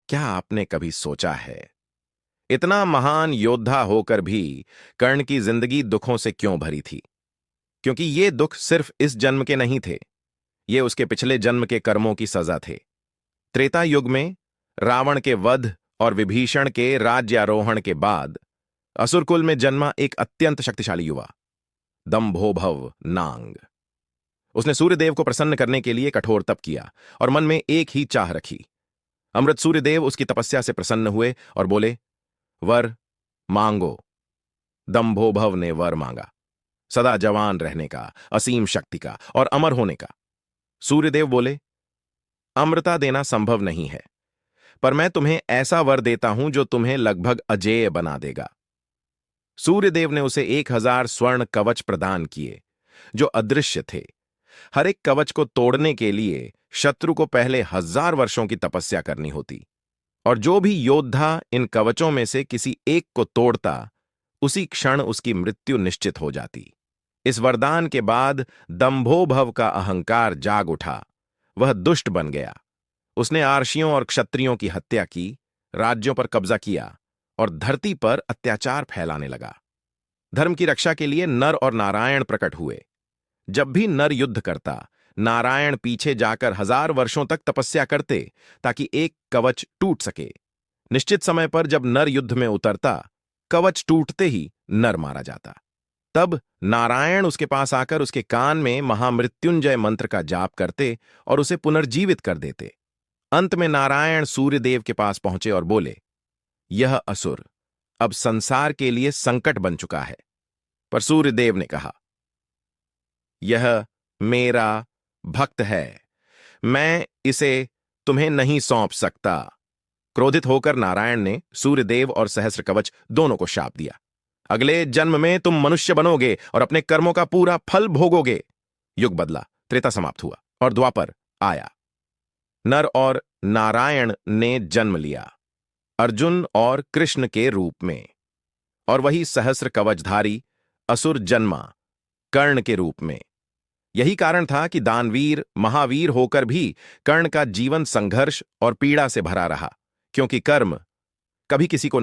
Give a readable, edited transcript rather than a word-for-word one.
क्या आपने कभी सोचा है, इतना महान योद्धा होकर भी कर्ण की जिंदगी दुखों से क्यों भरी थी? क्योंकि ये दुख सिर्फ इस जन्म के नहीं थे, ये उसके पिछले जन्म के कर्मों की सजा थे। त्रेता युग में रावण के वध और विभीषण के राज्यारोहण के बाद असुरकुल में जन्मा एक अत्यंत शक्तिशाली युवा, दंभोभव नांग। उसने सूर्यदेव को प्रसन्न करने के लिए कठोर तप किया और मन में एक ही चाह रखी। अमृत सूर्यदेव उसकी तपस्या से प्रसन्न हुए और बोले, वर मांगो। दंभोभव ने वर मांगा, सदा जवान रहने का, असीम शक्ति का और अमर होने का। सूर्यदेव बोले, अमृता देना संभव नहीं है, पर मैं तुम्हें ऐसा वर देता हूं जो तुम्हें लगभग अजेय बना देगा। सूर्यदेव ने उसे 1000 स्वर्ण कवच प्रदान किए, जो अदृश्य थे। हर एक कवच को तोड़ने के लिए शत्रु को पहले 1000 वर्षों की तपस्या करनी होती, और जो भी योद्धा इन कवचों में से किसी एक को तोड़ता, उसी क्षण उसकी मृत्यु निश्चित हो जाती। इस वरदान के बाद दंभोभव का अहंकार जाग उठा। वह दुष्ट बन गया। उसने आर्षियों और क्षत्रियों की हत्या की, राज्यों पर कब्जा किया और धरती पर अत्याचार फैलाने लगा। धर्म की रक्षा के लिए नर और नारायण प्रकट हुए। जब भी नर युद्ध करता, नारायण पीछे जाकर 1000 वर्षों तक तपस्या करते ताकि एक कवच टूट सके। निश्चित समय पर जब नर युद्ध में उतरता, कवच टूटते ही नर मारा जाता। तब नारायण उसके पास आकर उसके कान में महामृत्युंजय मंत्र का जाप करते और उसे पुनर्जीवित कर देते। अंत में नारायण सूर्यदेव के पास पहुंचे और बोले, यह असुर अब संसार के लिए संकट बन चुका है। पर सूर्यदेव ने कहा, यह मेरा भक्त है, मैं इसे तुम्हें नहीं सौंप सकता। क्रोधित होकर नारायण ने सूर्यदेव और सहस्र कवच दोनों को शाप दिया। अगले जन्म में तुम मनुष्य बनोगे और अपने कर्मों का पूरा फल भोगोगे। युग बदला, त्रेता समाप्त हुआ और द्वापर आया। नर और नारायण ने जन्म लिया, अर्जुन और कृष्ण के रूप में, और वही सहस्र कवचधारी असुर जन्मा कर्ण के रूप में। यही कारण था कि दानवीर महावीर होकर भी कर्ण का जीवन संघर्ष और पीड़ा से भरा रहा, क्योंकि कर्म कभी किसी को